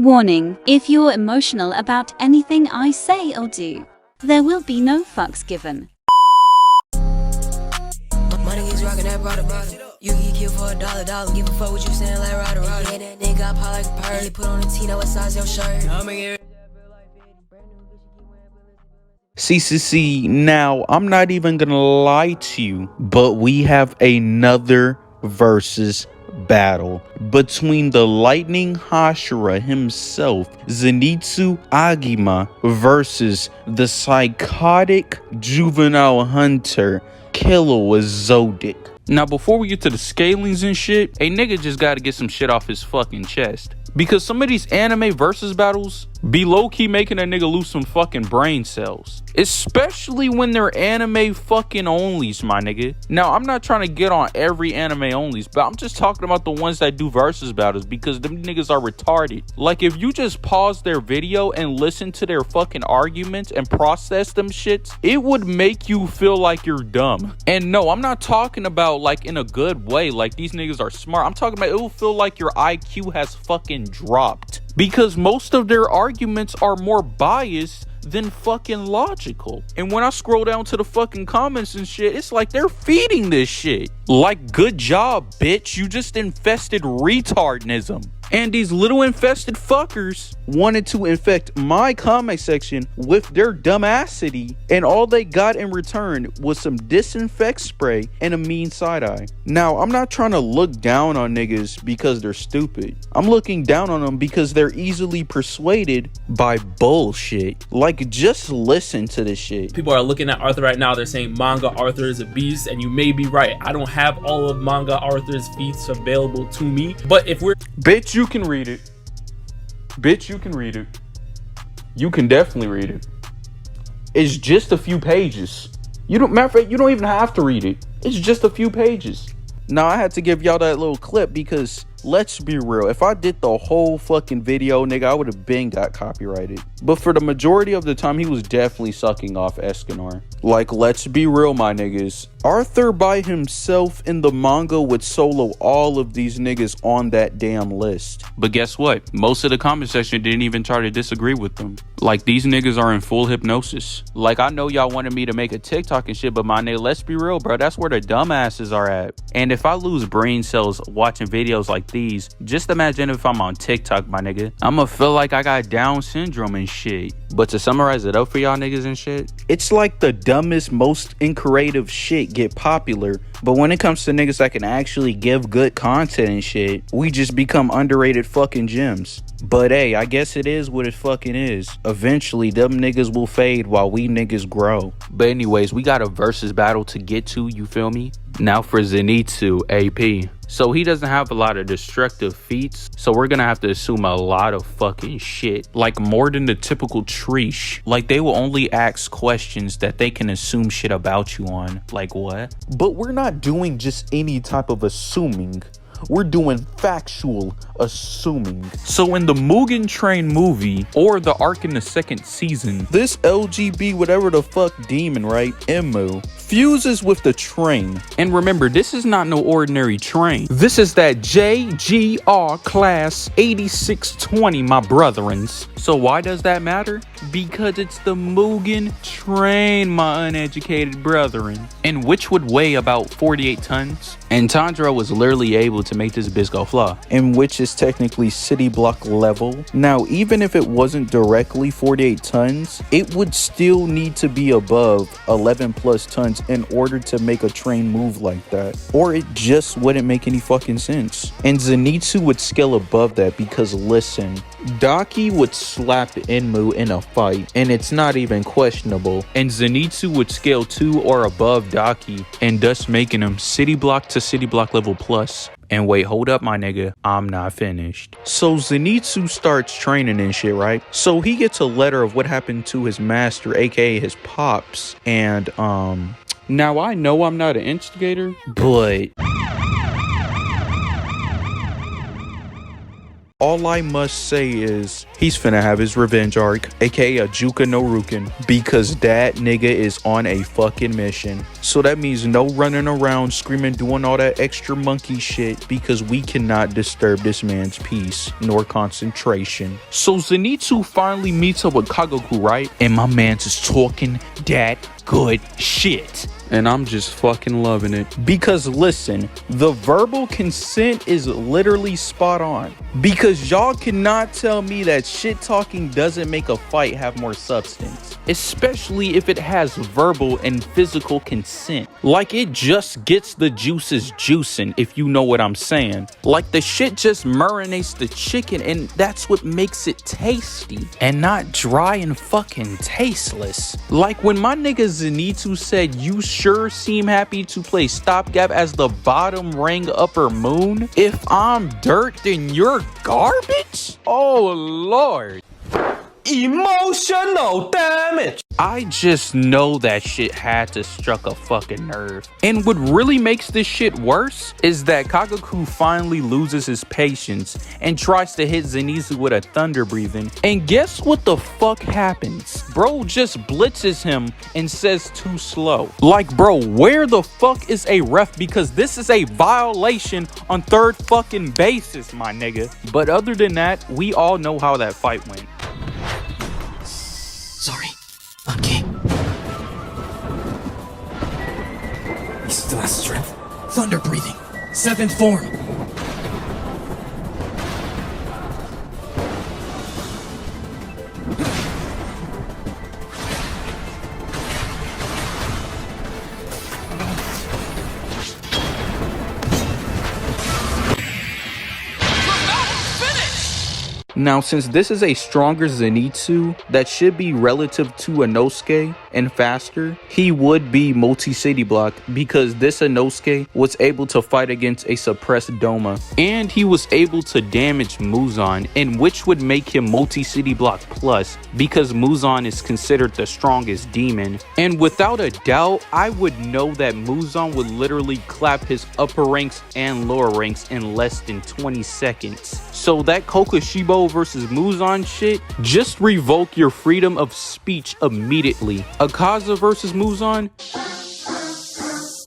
Warning, if you're emotional about anything I say or do, there will be no fucks given. My niggas rockin' that Prada. You get killed for $1. Give a fuck what you saying like Ryder. Yeah, that nigga pop like a bird. He put on a T, now what size your shirt? See, now I'm not even gonna lie to you, but we have another versus battle between the lightning Hashira himself, Zenitsu Tags, versus the psychotic juvenile hunter, Killua Tags. Now, before we get to the scalings and shit, a nigga just gotta get some shit off his fucking chest. Because some of these anime versus battles be low-key making a nigga lose some fucking brain cells. Especially when they're anime fucking onlys, my nigga. Now, I'm not trying to get on every anime onlys, but I'm just talking about the ones that do versus battles because them niggas are retarded. Like, if you just pause their video and listen to their fucking arguments and process them shits, it would make you feel like you're dumb. And no, I'm not talking about like in a good way, like these niggas are smart. I'm talking about it will feel like your IQ has fucking dropped because most of their arguments are more biased than fucking logical. And when I scroll down to the fucking comments and shit, it's like they're feeding this shit. Like, good job, bitch. You just infested retardnism. And these little infested fuckers wanted to infect my comment section with their dumbassity, and all they got in return was some disinfect spray and a mean side eye. Now, I'm not trying to look down on niggas because they're stupid. I'm looking down on them because they're easily persuaded by bullshit. Like, just listen to this shit. People are looking at Arthur right now, they're saying manga Arthur is a beast, and you may be right. I don't have all of manga Arthur's feats available to me, but if we're... Bitch, you can read it. Bitch, you can read it. You can definitely read it. It's just a few pages. Matter of fact, you don't even have to read it. It's just a few pages. Now, I had to give y'all that little clip because, let's be real, if I did the whole fucking video, nigga, I would have been got copyrighted. But for the majority of the time, he was definitely sucking off Escanor. Like, let's be real, my niggas. Arthur by himself in the manga would solo all of these niggas on that damn list. But guess what? Most of the comment section didn't even try to disagree with them. Like, these niggas are in full hypnosis. Like, I know y'all wanted me to make a TikTok and shit, but my nigga, let's be real, bro. That's where the dumbasses are at. And if I lose brain cells watching videos like these, just imagine if I'm on TikTok, my nigga. I'ma feel like I got Down syndrome and shit. But to summarize it up for y'all niggas and shit, it's like the dumbest, most uncreative shit get popular, but when it comes to niggas that can actually give good content and shit, we just become underrated fucking gems. But hey, I guess it is what it fucking is. Eventually, them niggas will fade while we niggas grow. But anyways, we got a versus battle to get to, you feel me? Now for Zenitsu AP. So he doesn't have a lot of destructive feats, so we're gonna have to assume a lot of fucking shit. Like more than the typical treesh. Like they will only ask questions that they can assume shit about you on. Like what? But we're not doing just any type of assuming. We're doing factual assuming. So in the Mugen Train movie, or the arc in the second season, this LGB whatever the fuck demon, right, Emu, fuses with the train. And remember, this is not no ordinary train. This is that JGR class 8620, my brethrens. So why does that matter? Because it's the Mugen Train, my uneducated brethren. And which would weigh about 48 tons. And Tanjiro was literally able to make this bitch go fly. And which is technically city block level. Now, even if it wasn't directly 48 tons, it would still need to be above 11 plus tons in order to make a train move like that. Or it just wouldn't make any fucking sense. And Zenitsu would scale above that because listen, Daki would slap Enmu in a fight, and it's not even questionable. And Zenitsu would scale to or above Daki, and thus making him city block to city block level plus. And wait, hold up, my nigga, I'm not finished. So Zenitsu starts training and shit, right? So he gets a letter of what happened to his master, aka his pops. And now I know I'm not an instigator, but all I must say is he's finna have his revenge arc, aka a Juka no Rukin, because that nigga is on a fucking mission. So that means no running around screaming, doing all that extra monkey shit, because we cannot disturb this man's peace nor concentration. So Zenitsu finally meets up with Kagaku, right? And my man's is talking that good shit. And I'm just fucking loving it. Because listen, the verbal consent is literally spot on. Because y'all cannot tell me that shit talking doesn't make a fight have more substance. Especially if it has verbal and physical consent. Like it just gets the juices juicing, if you know what I'm saying. Like the shit just marinates the chicken, and that's what makes it tasty. And not dry and fucking tasteless. Like when my nigga Zenitsu said, "You sure seem happy to play stopgap as the bottom ring upper moon. If I'm dirt, then you're garbage?" Oh Lord. Emotional damage. I just know that shit had to struck a fucking nerve. And what really makes this shit worse is that Kagaku finally loses his patience and tries to hit Zenitsu with a thunder breathing. And guess what the fuck happens? Bro just blitzes him and says too slow. Like, bro, where the fuck is a ref? Because this is a violation on third fucking basis, my nigga. But other than that, we all know how that fight went. Sorry. Okay. He still has strength. Thunder breathing. 7th form. Now, since this is a stronger Zenitsu that should be relative to Inosuke and faster, he would be multi-city block because this Inosuke was able to fight against a suppressed Doma, and he was able to damage Muzan, and which would make him multi-city block plus because Muzan is considered the strongest demon. And without a doubt, I would know that Muzan would literally clap his upper ranks and lower ranks in less than 20 seconds. So that Kokushibo versus Muzan shit, just revoke your freedom of speech immediately. Akaza versus Muzan,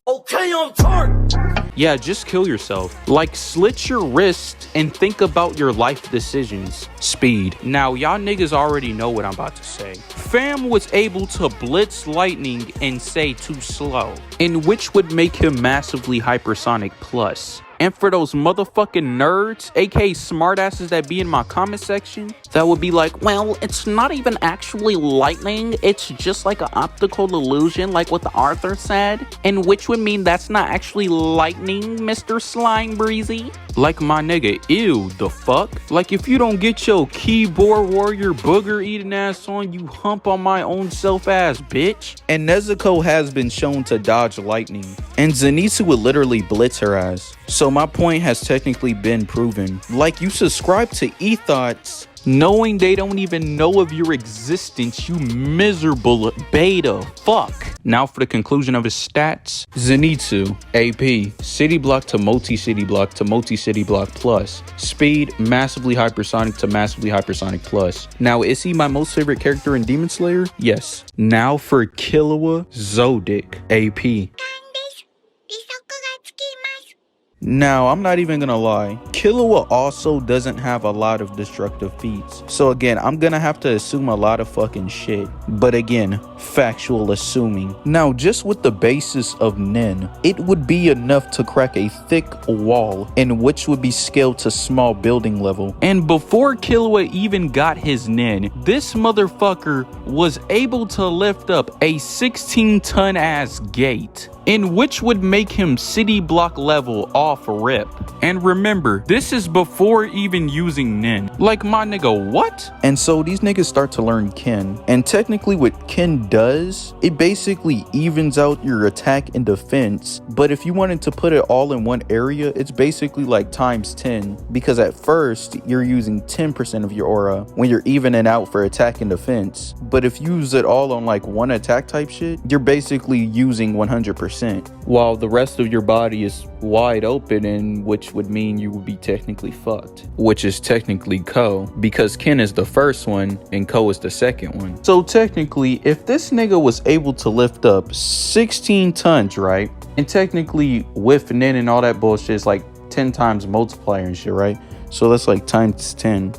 Okay, on target. yeah, just kill yourself. Like, slit your wrist and think about your life decisions. Speed. Now, y'all niggas already know what I'm about to say. Fam was able to blitz lightning and say too slow, in which would make him massively hypersonic plus. And for those motherfucking nerds, aka smartasses that be in my comment section, that would be like, well, it's not even actually lightning, it's just like an optical illusion, like what the Arthur said, and which would mean that's not actually lightning, Mr. Slime Breezy. Like, my nigga, ew, the fuck? Like, if you don't get your keyboard warrior booger eating ass on, you hump on my own self ass, bitch. And Nezuko has been shown to dodge lightning, and Zenitsu would literally blitz her ass. So my point has technically been proven. Like, you subscribe to ethoughts knowing they don't even know of your existence, you miserable beta fuck. Now for the conclusion of his stats. Zenitsu, AP, city block to multi-city block to multi-city block plus. Speed, massively hypersonic to massively hypersonic plus. Now, is he my most favorite character in Demon Slayer? Yes. Now for Killua Zodic, AP. Now, I'm not even gonna lie, Killua also doesn't have a lot of destructive feats. So again, I'm gonna have to assume a lot of fucking shit. But again, factual assuming. Now, just with the basis of Nen, it would be enough to crack a thick wall, in which would be scaled to small building level. And before Killua even got his Nen, this motherfucker was able to lift up a 16-ton ass gate, in which would make him city block level off rip. And remember, this is before even using Nen. Like, my nigga, what? And so these niggas start to learn Ken. And technically what Ken does, it basically evens out your attack and defense. But if you wanted to put it all in one area, it's basically like times 10. Because at first, you're using 10% of your aura when you're evening out for attack and defense. But if you use it all on like one attack type shit, you're basically using 100%. 50%, while the rest of your body is wide open, and which would mean you would be technically fucked, which is technically ᴅ, because kin is the first one and ᴅ is the second one. So technically, if this nigga was able to lift up 16 tons, right, and technically with nin and all that bullshit is like 10 times multiplier and shit, right? So that's like times 10.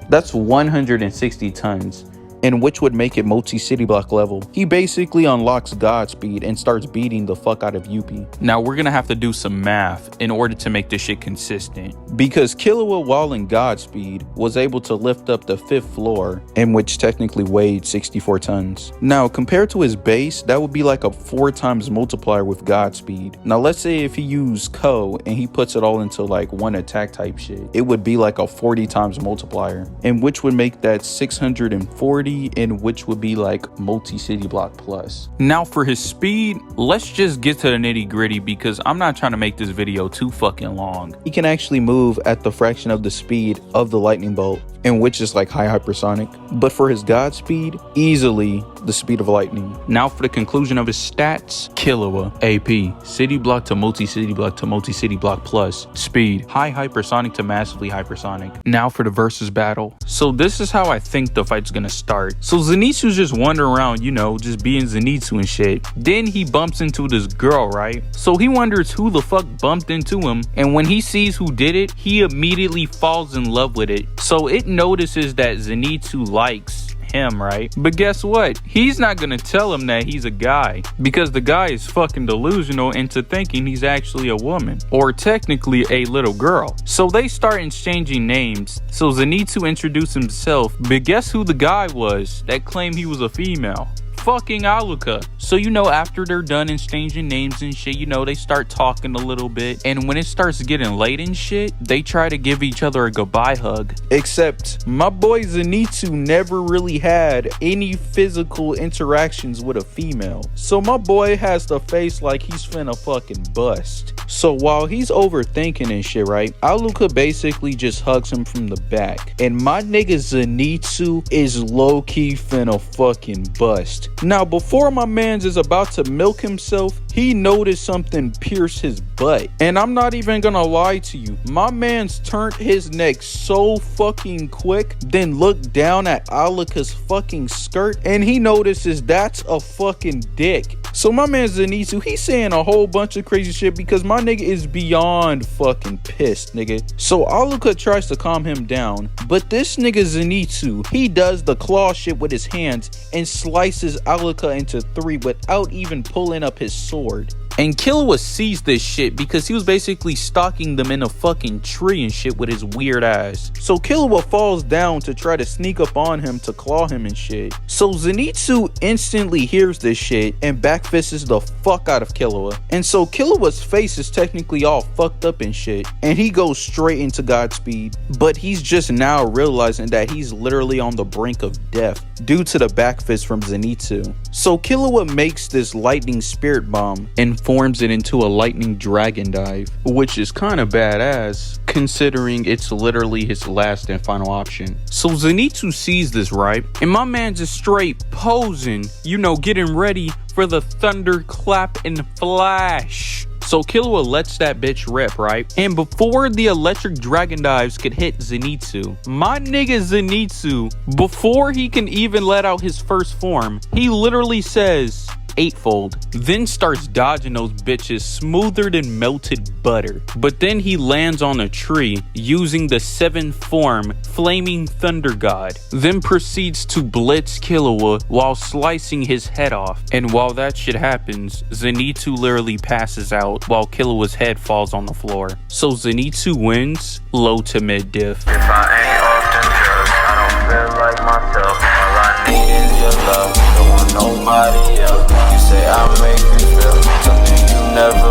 That's 160 tons, and which would make it multi-city block level. He basically unlocks Godspeed and starts beating the fuck out of Yuppie. Now we're gonna have to do some math in order to make this shit consistent, because Killua, while in Godspeed, was able to lift up the 5th floor, and which technically weighed 64 tons. Now compared to his base, that would be like a 4 times multiplier with Godspeed. Now let's say if he used ᴅ and he puts it all into like one attack type shit, it would be like a 40 times multiplier, and which would make that 640, in which would be like multi-city block plus. Now for his speed, let's just get to the nitty gritty, because I'm not trying to make this video too fucking long. He can actually move at the fraction of the speed of the lightning bolt, and which is like high hypersonic, but for his Godspeed, easily the speed of lightning. Now for the conclusion of his stats: Killua, AP, city block to multi-city block to multi-city block plus, speed, high hypersonic to massively hypersonic. Now for the versus battle. So this is how I think the fight's gonna start. So Zenitsu's just wandering around, you know, just being Zenitsu and shit. Then he bumps into this girl, right? So he wonders who the fuck bumped into him, and when he sees who did it, he immediately falls in love with it. So it notices that Zenitsu likes him, right? But guess what? He's not gonna tell him that he's a guy, because the guy is fucking delusional into thinking he's actually a woman, or technically a little girl. So they start exchanging names. So Zenitsu introduced himself, but guess who the guy was that claimed he was a female? Fucking ᴑᴇ. So you know, after they're done exchanging names and shit, you know, they start talking a little bit, and when it starts getting late and shit, they try to give each other a goodbye hug. Except my boy Zenitsu never really had any physical interactions with a female, so my boy has the face like he's finna fucking bust. So while he's overthinking and shit, right, ᴑᴇ basically just hugs him from the back, and my nigga Zenitsu is low-key finna fucking bust. Now before my mans is about to milk himself, he noticed something pierce his butt, and I'm not even gonna lie to you, my mans turned his neck so fucking quick, then looked down at ᴑᴇ's fucking skirt, and he notices that's a fucking dick. So my man Zenitsu, he's saying a whole bunch of crazy shit, because my nigga is beyond fucking pissed, nigga. So ᴑᴇ tries to calm him down, but this nigga Zenitsu, he does the claw shit with his hands and slices ᴑᴇ into 3 without even pulling up his sword. And Killua sees this shit because he was basically stalking them in a fucking tree and shit with his weird ass. So Killua falls down to try to sneak up on him to claw him and shit. So Zenitsu instantly hears this shit and backfists the fuck out of Killua. And so Killua's face is technically all fucked up and shit, and he goes straight into Godspeed. But he's just now realizing that he's literally on the brink of death due to the backfist from Zenitsu. So Killua makes this lightning spirit bomb and forms it into a lightning dragon dive, which is kind of badass considering it's literally his last and final option. So Zenitsu sees this, right, and my man's just straight posing, you know, getting ready for the thunderclap and flash. So Killua lets that bitch rip, right? And before the electric dragon dives could hit Zenitsu, my nigga Zenitsu, before he can even let out his first form, he literally says, eightfold, then starts dodging those bitches smoother than melted butter. But then he lands on a tree using the 7th form Flaming Thunder God, then proceeds to blitz Killua while slicing his head off. And while that shit happens, Zenitsu literally passes out while Killua's head falls on the floor. So Zenitsu wins low to mid diff. If I ain't off them drugs, I don't feel like myself. All I need is your love, don't want nobody else. You say I make you feel something you never